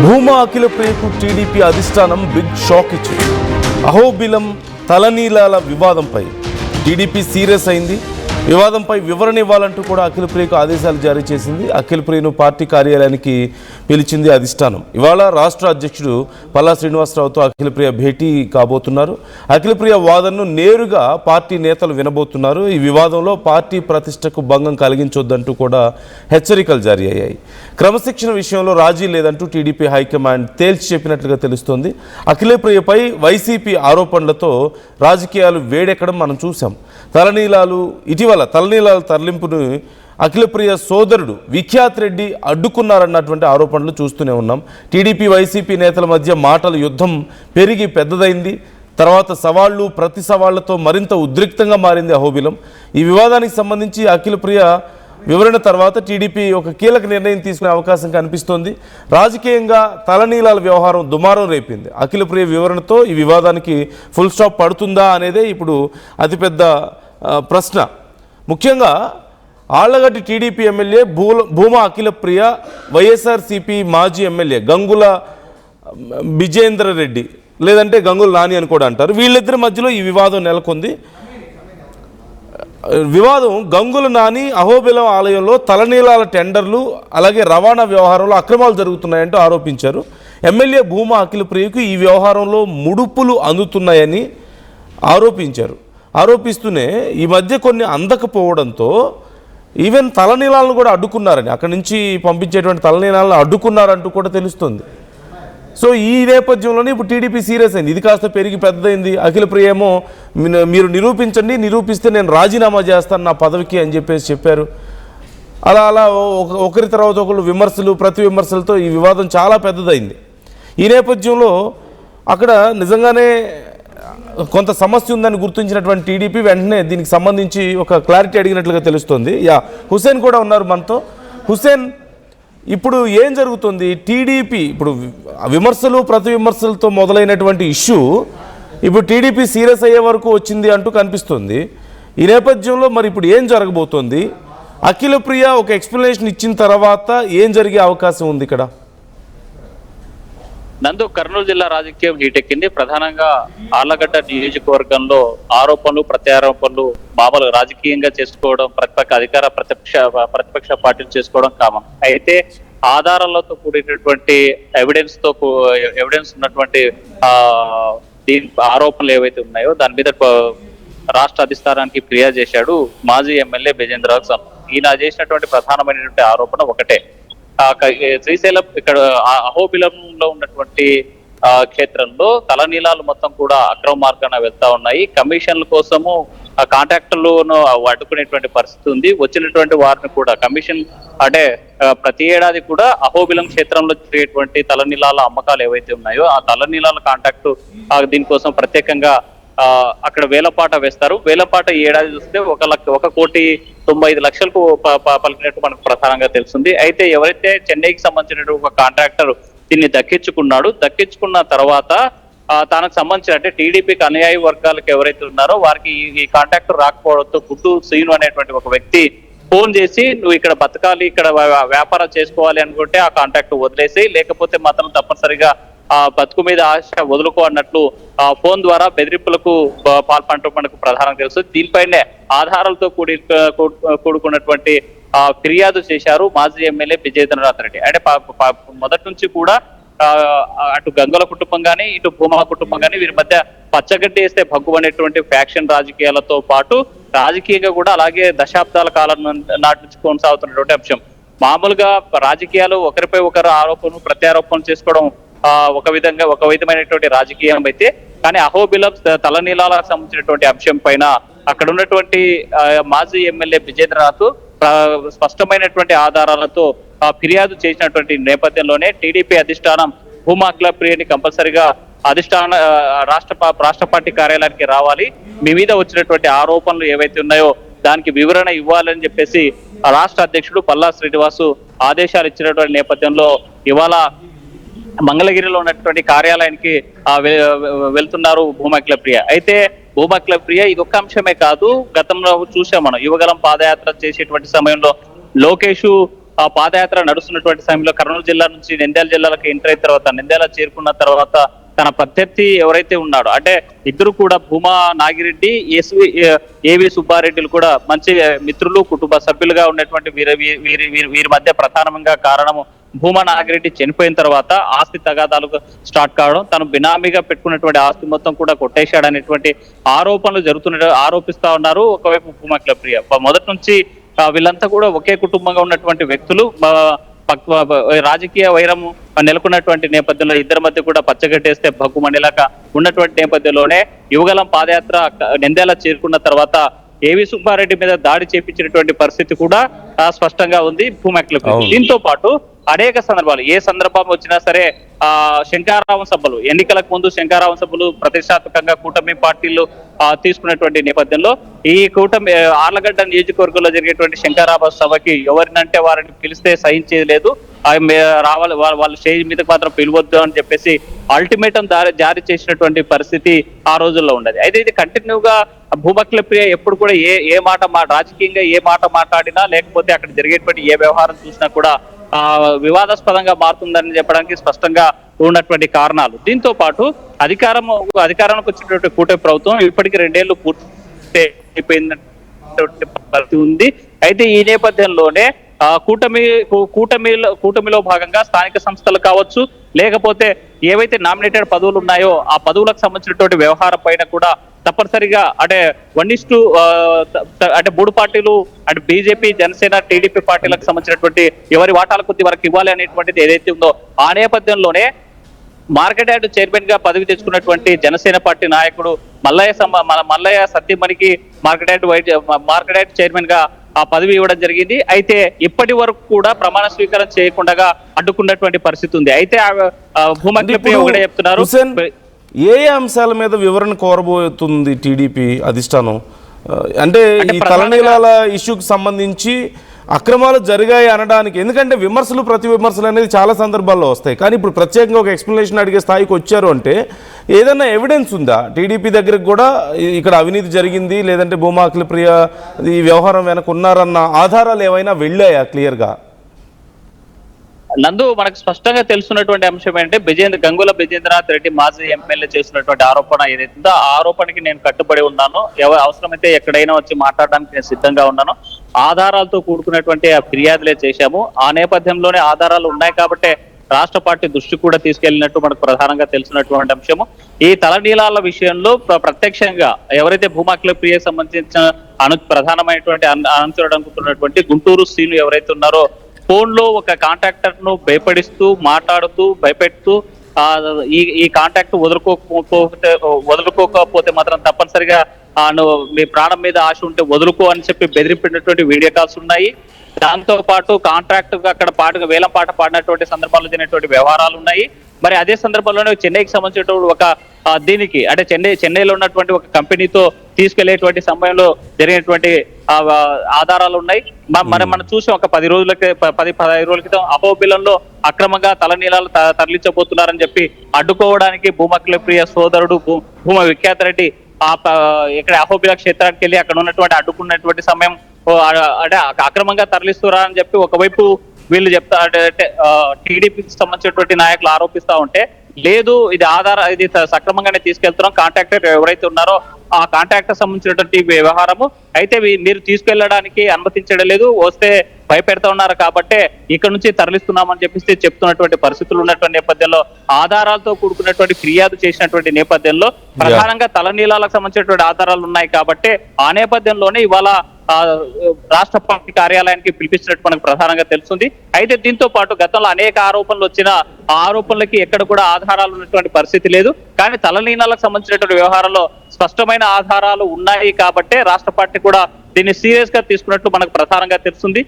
Bhuma Akhila ప్రియకు TDP అధిష్టానం big shock ఇచ్చింది. అహోబిలం తలనీలాల వివాదంపై టీడీపీ సీరియస్ అయింది. వివాదంపై వివరణ ఇవ్వాలంటూ కూడా అఖిల ప్రియకు ఆదేశాలు జారీ చేసింది. అఖిల ప్రియను పార్టీ కార్యాలయానికి పిలిచింది అధిష్టానం. ఇవాళ రాష్ట్ర అధ్యక్షుడు పల్లా శ్రీనివాసరావుతో అఖిల ప్రియ భేటీ కాబోతున్నారు. అఖిల ప్రియ వాదనను నేరుగా పార్టీ నేతలు వినబోతున్నారు. ఈ వివాదంలో పార్టీ ప్రతిష్టకు భంగం కలిగించొద్దంటూ కూడా హెచ్చరికలు జారీ అయ్యాయి. క్రమశిక్షణ విషయంలో రాజీ లేదంటూ టీడీపీ హైకమాండ్ తేల్చి చెప్పినట్లుగా తెలుస్తోంది. అఖిల ప్రియపై వైసీపీ ఆరోపణలతో రాజకీయాలు వేడెక్కడం మనం చూసాం. ఇటీవల తలనీలాల తరలింపును అఖిలప్రియ సోదరుడు విఖ్యాత్ రెడ్డి అడ్డుకున్నారన్నటువంటి ఆరోపణలు చూస్తూనే ఉన్నాం. టీడీపీ వైసీపీ నేతల మధ్య మాటల యుద్ధం పెరిగి పెద్దదైంది. తర్వాత సవాళ్లు ప్రతి సవాళ్లతో మరింత ఉద్రిక్తంగా మారింది అహోబిలం. ఈ వివాదానికి సంబంధించి అఖిలప్రియ వివరణ తర్వాత టీడీపీ ఒక కీలక నిర్ణయం తీసుకునే అవకాశం కనిపిస్తోంది. రాజకీయంగా తలనీలాల వ్యవహారం దుమారం రేపింది. అఖిలప్రియ వివరణతో ఈ వివాదానికి ఫుల్ స్టాప్ పడుతుందా అనేదే ఇప్పుడు అతిపెద్ద ప్రశ్న. ముఖ్యంగా ఆళ్లగడ్డ టీడీపీ ఎమ్మెల్యే భూమా అఖిలప్రియ, వైఎస్ఆర్సీపీ మాజీ ఎమ్మెల్యే గంగుల విజేంద్ర రెడ్డి లేదంటే గంగుల నాని అని కూడా అంటారు. వీళ్ళిద్దరి మధ్యలో ఈ వివాదం నెలకొంది. వివాదం గంగుల నాని అహోబిలం ఆలయంలో తలనీలాల టెండర్లు అలాగే రవాణా వ్యవహారంలో అక్రమాలు జరుగుతున్నాయంటూ ఆరోపించారు. ఎమ్మెల్యే భూమా అఖిలప్రియకు ఈ వ్యవహారంలో ముడుపులు అందుతున్నాయని ఆరోపిస్తూనే ఈ మధ్య కొన్ని అందకపోవడంతో ఈవెన్ తలనీలాలను కూడా అడ్డుకున్నారని, అక్కడి నుంచి పంపించేటువంటి తలనీలాలను అడ్డుకున్నారంటూ కూడా తెలుస్తుంది. సో ఈ నేపథ్యంలోనే ఇప్పుడు టీడీపీ సీరియస్ అయింది. ఇది కాస్త పెరిగి పెద్దదైంది. అఖిలప్రియ ఏమో మీరు నిరూపిస్తే నేను రాజీనామా చేస్తాను నా పదవికి అని చెప్పారు. అలా ఒకరి తర్వాత ఒకరు ప్రతి విమర్శలతో ఈ వివాదం చాలా పెద్దదైంది. ఈ నేపథ్యంలో అక్కడ నిజంగానే కొంత సమస్య ఉందని గుర్తించినటువంటి టీడీపీ వెంటనే దీనికి సంబంధించి ఒక క్లారిటీ అడిగినట్లుగా తెలుస్తుంది. హుసేన్ కూడా ఉన్నారు మనతో. హుసేన్, ఇప్పుడు ఏం జరుగుతుంది? టీడీపీ ఇప్పుడు ప్రతి విమర్శలతో మొదలైనటువంటి ఇష్యూ ఇప్పుడు టీడీపీ సీరియస్ అయ్యే వరకు వచ్చింది అంటూ కనిపిస్తుంది. ఈ నేపథ్యంలో మరి ఇప్పుడు ఏం జరగబోతోంది? అఖిలప్రియ ఒక ఎక్స్ప్లెనేషన్ ఇచ్చిన తర్వాత ఏం జరిగే అవకాశం ఉంది ఇక్కడ? నందు, కర్నూలు జిల్లా రాజకీయం హీటెక్కింది. ప్రధానంగా ఆళ్లగడ్డ నియోజకవర్గంలో ఆరోపణలు ప్రత్యారోపణలు మామూలు రాజకీయంగా చేసుకోవడం, ప్రతిపక్ష పార్టీలు చేసుకోవడం కామన్. అయితే ఆధారాలతో కూడినటువంటి ఎవిడెన్స్ ఉన్నటువంటి ఆరోపణలు ఏవైతే ఉన్నాయో దాని మీద రాష్ట్ర అధిష్టానానికి ఫిర్యాదు చేశాడు మాజీ ఎమ్మెల్యే బెజేంద్ర. ఈయన చేసినటువంటి ప్రధానమైనటువంటి ఆరోపణ ఒకటే, శ్రీశైలం ఇక్కడ అహోబిలంలో ఉన్నటువంటి క్షేత్రంలో తలనీలాలు మొత్తం కూడా అక్రమ మార్గాన వెళ్తా ఉన్నాయి. కమిషన్ల కోసము ఆ కాంట్రాక్టర్లను అడ్డుకునేటువంటి పరిస్థితి ఉంది. వచ్చినటువంటి వారిని కూడా కమిషన్ అంటే ప్రతి ఏడాది కూడా అహోబిలం క్షేత్రంలో జరిగేటువంటి తలనీలాల అమ్మకాలు ఏవైతే ఉన్నాయో ఆ తలనీలాల కాంట్రాక్టు దీనికోసం ప్రత్యేకంగా అక్కడ వేలపాట వేస్తారు. వేలపాట ఈ ఏడాది చూస్తే 1,95,00,000కు పలికినట్టు మనకు ప్రధానంగా తెలుస్తుంది. అయితే ఎవరైతే చెన్నైకి సంబంధించినటువంటి ఒక కాంట్రాక్టర్ దీన్ని దక్కించుకున్న తర్వాత తనకు సంబంధించిన అంటే టీడీపీకి అనుయాయి వర్గాలకు ఎవరైతే ఉన్నారో వారికి ఈ కాంట్రాక్టర్ రాకపోవడంతో గుంటూరు శ్రీను అనేటువంటి ఒక వ్యక్తి ఫోన్ చేసి నువ్వు ఇక్కడ బతకాలి, ఇక్కడ వ్యాపారం చేసుకోవాలి అనుకుంటే ఆ కాంట్రాక్ట్ వదిలేసి, లేకపోతే మాత్రం తప్పనిసరిగా ఆ బతుకు మీద ఆశ వదులుకో అన్నట్లు ఫోన్ ద్వారా బెదిరింపులకు పాల్పడటం మనకు ప్రధానంగా తెలుసు. దీనిపైనే ఆధారాలతో కూడుకున్నటువంటి ఫిర్యాదు చేశారు మాజీ ఎమ్మెల్యే విజయేంద్రనాథ్ రెడ్డి. అంటే మొదటి నుంచి కూడా అటు గంగుల కుటుంబం కానీ ఇటు భూమా కుటుంబం కానీ వీరి మధ్య పచ్చగడ్డి వేస్తే భగ్గు అనేటువంటి ఫ్యాక్షన్ రాజకీయాలతో పాటు రాజకీయంగా కూడా అలాగే దశాబ్దాల కాలం నాటి నుంచి కొనసాగుతున్నటువంటి అంశం. మామూలుగా రాజకీయాలు ఒకరిపై ఒకరు ఆరోపణలు ప్రత్యారోపణలు చేసుకోవడం ఒక విధమైనటువంటి రాజకీయం అయితే, కానీ అహోబిలం తలనీలాలకు సంబంధించినటువంటి అంశం పైన అక్కడ ఉన్నటువంటి మాజీ ఎమ్మెల్యే విజేంద్రనాథ్ స్పష్టమైనటువంటి ఆధారాలతో ఫిర్యాదు చేసినటువంటి నేపథ్యంలోనే టీడీపీ అధిష్టానం భూమా అఖిలప్రియని కంపల్సరిగా రాష్ట్ర పార్టీ కార్యాలయానికి రావాలి, మీ మీద వచ్చినటువంటి ఆరోపణలు ఏవైతే ఉన్నాయో దానికి వివరణ ఇవ్వాలని చెప్పేసి రాష్ట్ర అధ్యక్షుడు పల్లా శ్రీనివాసు ఆదేశాలు ఇచ్చినటువంటి నేపథ్యంలో ఇవాళ మంగళగిరిలో ఉన్నటువంటి కార్యాలయానికి వెళ్తున్నారు భూమా అఖిలప్రియ. అయితే భూమా అఖిలప్రియ ఇది ఒక్క అంశమే కాదు, గతంలో చూసాం మనం యువగలం పాదయాత్ర చేసేటువంటి సమయంలో లోకేష్ పాదయాత్ర నడుస్తున్నటువంటి సమయంలో కర్నూలు జిల్లా నుంచి నంద్యాల జిల్లాలకు ఎంటర్ అయిన తర్వాత నంద్యాల చేరుకున్న తర్వాత తన ప్రత్యర్థి ఎవరైతే ఉన్నాడో అంటే ఇద్దరు కూడా భూమా నాగిరెడ్డి ఏవి సుబ్బారెడ్డిలు కూడా మంచి మిత్రులు కుటుంబ సభ్యులుగా ఉన్నటువంటి వీరి మధ్య ప్రధానంగా కారణము భూమా నాగిరెడ్డి చనిపోయిన తర్వాత ఆస్తి తగాదాలు స్టార్ట్ కావడం, తను బినామీగా పెట్టుకున్నటువంటి ఆస్తి మొత్తం కూడా కొట్టేశాడనేటువంటి ఆరోపణలు ఆరోపిస్తా ఉన్నారు ఒకవైపు భూమా ప్రియ. మొదటి నుంచి వీళ్ళంతా కూడా ఒకే కుటుంబంగా ఉన్నటువంటి వ్యక్తులు. రాజకీయ వైరం నెలకొన్నటువంటి నేపథ్యంలో ఇద్దరి మధ్య కూడా పచ్చగట్టేస్తే భగ్గుమణిలాగా ఉన్నటువంటి నేపథ్యంలోనే యువగలం పాదయాత్ర నంద్యాల చేరుకున్న తర్వాత ఏవి సుబ్బారెడ్డి మీద దాడి చేపించినటువంటి పరిస్థితి కూడా స్పష్టంగా ఉంది భూమాక్లకు. దీంతో పాటు అనేక సందర్భాలు ఏ సందర్భం వచ్చినా సరే శంకారావం సభలు, ఎన్నికలకు ముందు శంకారావం సభలు ప్రతిష్టాత్మకంగా కూటమి పార్టీలు తీసుకున్నటువంటి నేపథ్యంలో ఈ కూటమి ఆర్లగడ్డ నియోజకవర్గంలో జరిగేటువంటి శంకారావ సభకి ఎవరినంటే వారిని పిలిస్తే సహించేది లేదు, రావాలి వాళ్ళ స్టేజ్ మీదకి మాత్రం పిలవద్దు అని చెప్పేసి అల్టిమేటం జారీ చేసినటువంటి పరిస్థితి ఆ రోజుల్లో ఉండదు. అయితే ఇది కంటిన్యూగా భూమక్ల ప్రియ ఎప్పుడు కూడా ఏ మాట రాజకీయంగా ఏ మాట మాట్లాడినా లేకపోతే అక్కడ జరిగేటువంటి ఏ వ్యవహారం చూసినా కూడా వివాదాస్పదంగా మారుతుందని చెప్పడానికి స్పష్టంగా ఉన్నటువంటి కారణాలు. దీంతో పాటు అధికారంలోకి వచ్చినటువంటి కూటమి ప్రభుత్వం ఇప్పటికీ 2 ఏళ్లు పూర్తి అయిపోయిందటువంటి పరిస్థితి ఉంది. అయితే ఈ నేపథ్యంలోనే కూటమిలో భాగంగా స్థానిక సంస్థలు కావచ్చు, లేకపోతే ఏవైతే నామినేటెడ్ పదవులు ఉన్నాయో ఆ పదవులకు సంబంధించినటువంటి వ్యవహారం పైన కూడా తప్పనిసరిగా అంటే 1:2 అంటే 3 పార్టీలు అంటే బీజేపీ, జనసేన, టీడీపీ పార్టీలకు సంబంధించినటువంటి ఎవరి వాటాల కొద్ది వరకు ఇవ్వాలి అనేటువంటిది ఏదైతే ఉందో ఆ నేపథ్యంలోనే మార్కెట్ యార్డ్ చైర్మన్ గా పదవి తెచ్చుకున్నటువంటి జనసేన పార్టీ నాయకుడు మల్లయ్య సత్యమణికి మార్కెట్ యార్డ్ చైర్మన్ గా ఆ పదవి ఇవ్వడం జరిగింది. అయితే ఇప్పటి వరకు కూడా ప్రమాణ స్వీకారం చేయకుండా అడ్డుకున్నటువంటి పరిస్థితి ఉంది. అయితే భూమక్ల ప్రియ ఒకటే చెప్తున్నారు, ఏ అంశాల మీద వివరణ కోరబోతుంది టీడీపీ అధిష్టానం? అంటే ఈ తలనీలాల ఇష్యూకి సంబంధించి అక్రమాలు జరిగాయి అనడానికి, ఎందుకంటే ప్రతి విమర్శలు అనేది చాలా సందర్భాల్లో వస్తాయి, కానీ ఇప్పుడు ప్రత్యేకంగా ఒక ఎక్స్ప్లెనేషన్ అడిగే స్థాయికి వచ్చారు అంటే ఏదైనా ఎవిడెన్స్ ఉందా టీడీపీ దగ్గరకు కూడా ఇక్కడ అవినీతి జరిగింది, లేదంటే భూమా ప్రియ ఈ వ్యవహారం వెనక ఉన్నారన్న ఆధారాలు ఏమైనా వెళ్ళాయా క్లియర్గా? నందు, మనకు స్పష్టంగా తెలుసున్నటువంటి అంశం ఏంటంటే గంగుల బిజేంద్రనాథ్ రెడ్డి మాజీ ఎమ్మెల్యే చేసినటువంటి ఆరోపణ ఏదైతుందో ఆ ఆరోపణకి నేను కట్టుబడి ఉన్నాను, అవసరమైతే ఎక్కడైనా వచ్చి మాట్లాడడానికి నేను సిద్ధంగా ఉన్నాను, ఆధారాలతో కూడుకున్నటువంటి ఆ ఫిర్యాదులే చేశాము, ఆ నేపథ్యంలోనే ఆధారాలు ఉన్నాయి కాబట్టి రాష్ట్ర పార్టీ దృష్టి కూడా తీసుకెళ్లినట్టు మనకు ప్రధానంగా తెలిసినటువంటి అంశము. ఈ తలనీలాల విషయంలో ప్రత్యక్షంగా ఎవరైతే భూమక్ల ప్రియకు సంబంధించిన ప్రధానమైనటువంటి అనుచరుడు అనుకుంటున్నటువంటి గుంటూరు శ్రీను ఎవరైతే ఉన్నారో ఫోన్ లో ఒక కాంట్రాక్టర్ ను భయపడిస్తూ మాట్లాడుతూ భయపెడుతూ ఈ కాంట్రాక్ట్ వదులుకోకపోతే మాత్రం తప్పనిసరిగా మీ ప్రాణం మీద ఆశ ఉంటే వదులుకో అని చెప్పి బెదిరింపినటువంటి వీడియో కాల్స్ ఉన్నాయి. దాంతో పాటు కాంట్రాక్ట్ అక్కడ వేలం పాట పాడినటువంటి సందర్భాల్లో జరిగినటువంటి వ్యవహారాలు ఉన్నాయి. మరి అదే సందర్భంలోనే చెన్నైకి సంబంధించినటువంటి ఒక దీనికి అంటే చెన్నైలో ఉన్నటువంటి ఒక కంపెనీతో తీసుకెళ్లేటువంటి సమయంలో జరిగినటువంటి ఆధారాలు ఉన్నాయి. మనం చూసి ఒక 15 రోజుల క్రితం అహోబిలంలో అక్రమంగా తలనీలాలు తరలించబోతున్నారని చెప్పి అడ్డుకోవడానికి భూమక్ల ప్రియ సోదరుడు భూమా విఖ్యాత రెడ్డి ఇక్కడ అహోబిల క్షేత్రానికి వెళ్ళి అక్కడ ఉన్నటువంటి అడ్డుకున్నటువంటి సమయం అంటే అక్రమంగా తరలిస్తురా అని చెప్పి ఒకవైపు వీళ్ళు చెప్తా అంటే టీడీపీకి సంబంధించినటువంటి నాయకులు ఆరోపిస్తా ఉంటే లేదు ఇది సక్రమంగానే తీసుకెళ్తున్నాం, కాంట్రాక్టర్ ఎవరైతే ఉన్నారో ఆ కాంట్రాక్టర్ సంబంధించినటువంటి వ్యవహారము అయితే మీరు తీసుకెళ్లడానికి అనుమతించడం లేదు, వస్తే భయపెడతా ఉన్నారు కాబట్టే ఇక్కడ నుంచి తరలిస్తున్నామని చెప్పేసి చెప్తున్నటువంటి పరిస్థితులు ఉన్నటువంటి నేపథ్యంలో ఆధారాలతో కూడుకున్నటువంటి ఫిర్యాదు చేసినటువంటి నేపథ్యంలో ప్రధానంగా తలనీలాలకు సంబంధించినటువంటి ఆధారాలు ఉన్నాయి కాబట్టి ఆ నేపథ్యంలోనే ఇవాళ రాష్ట్ర పార్టీ కార్యాలయానికి పిలిపించినట్టు మనకు ప్రధానంగా తెలుస్తుంది. అయితే దీంతో పాటు గతంలో అనేక ఆరోపణలు వచ్చిన ఆ ఆరోపణలకి ఎక్కడ కూడా ఆధారాలు ఉన్నటువంటి పరిస్థితి లేదు, కానీ తలనీలాలకు సంబంధించినటువంటి వ్యవహారంలో స్పష్టమైన ఆధారాలు ఉన్నాయి కాబట్టే రాష్ట్ర పార్టీ కూడా దీన్ని సీరియస్ గా తీసుకున్నట్టు మనకు ప్రధానంగా తెలుస్తుంది.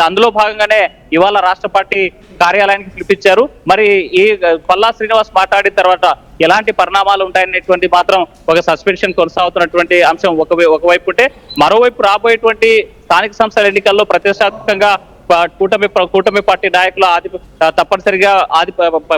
అందులో భాగంగానే ఇవాళ రాష్ట్ర పార్టీ కార్యాలయానికి పిలిపించారు. మరి ఈ పల్లా శ్రీనివాస్ మాట్లాడిన తర్వాత ఎలాంటి పరిణామాలు ఉంటాయనేటువంటి మాత్రం ఒక సస్పెన్షన్ కొనసాగుతున్నటువంటి అంశం ఒకవైపు ఉంటే, మరోవైపు రాబోయేటువంటి స్థానిక సంస్థల ఎన్నికల్లో ప్రతిష్టాత్మకంగా కూటమి పార్టీ నాయకులు తప్పనిసరిగా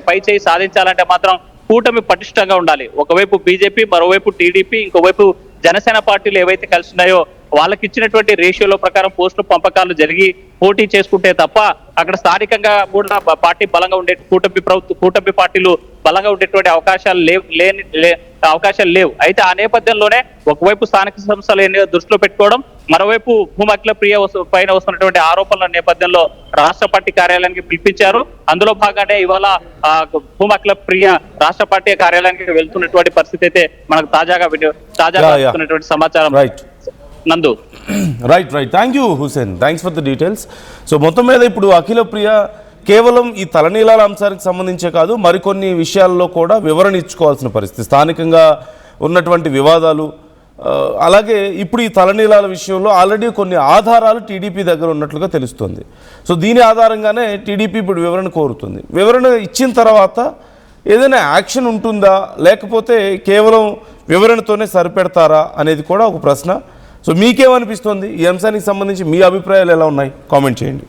పై చేయి సాధించాలంటే మాత్రం కూటమి పటిష్టంగా ఉండాలి. ఒకవైపు బీజేపీ, మరోవైపు టీడీపీ, ఇంకోవైపు జనసేన పార్టీలు ఏవైతే కలిసి ఉన్నాయో వాళ్ళకి ఇచ్చినటువంటి రేషియోలో ప్రకారం పోస్టుల పంపకాలు జరిగి పోటీ చేసుకుంటే తప్ప అక్కడ స్థానికంగా కూడా పార్టీ బలంగా ఉండే కూటమి పార్టీలు బలంగా ఉండేటువంటి అవకాశాలు లేవు. అయితే ఆ నేపథ్యంలోనే ఒకవైపు స్థానిక సంస్థలు దృష్టిలో పెట్టుకోవడం, మరోవైపు భూమా అఖిల ప్రియ పైన వస్తున్నటువంటి ఆరోపణల నేపథ్యంలో రాష్ట్ర పార్టీ కార్యాలయానికి పిలిపించారు. అందులో భాగంగానే ఇవాళ భూమా అఖిల ప్రియ రాష్ట్ర పార్టీ కార్యాలయానికి వెళ్తున్నటువంటి పరిస్థితి అయితే మనకు తాజాగా వస్తున్నటువంటి సమాచారం. నందు right thank you Hussain, thanks for the details. So మొత్తం మీద ఇప్పుడు అఖిల ప్రియ కేవలం ఈ తలనీలాల అంశానికి సంబంధించే కాదు, మరికొన్ని విషయాల్లో కూడా వివరణ ఇచ్చుకోవాల్సిన పరిస్థితి, స్థానికంగా ఉన్నటువంటి వివాదాలు, అలాగే ఇప్పుడు ఈ తలనీలాల విషయంలో ఆల్రెడీ కొన్ని ఆధారాలు టీడీపీ దగ్గర ఉన్నట్లుగా తెలుస్తుంది. సో దీని ఆధారంగానే టీడీపీ ఇప్పుడు వివరణ కోరుతుంది. వివరణ ఇచ్చిన తర్వాత ఏదైనా యాక్షన్ ఉంటుందా, లేకపోతే కేవలం వివరణతోనే సరిపెడతారా అనేది కూడా ఒక ప్రశ్న. సో మీకేమనిపిస్తుంది? ఈ అంశానికి సంబంధించి మీ అభిప్రాయాలు ఎలా ఉన్నాయి? కామెంట్ చేయండి.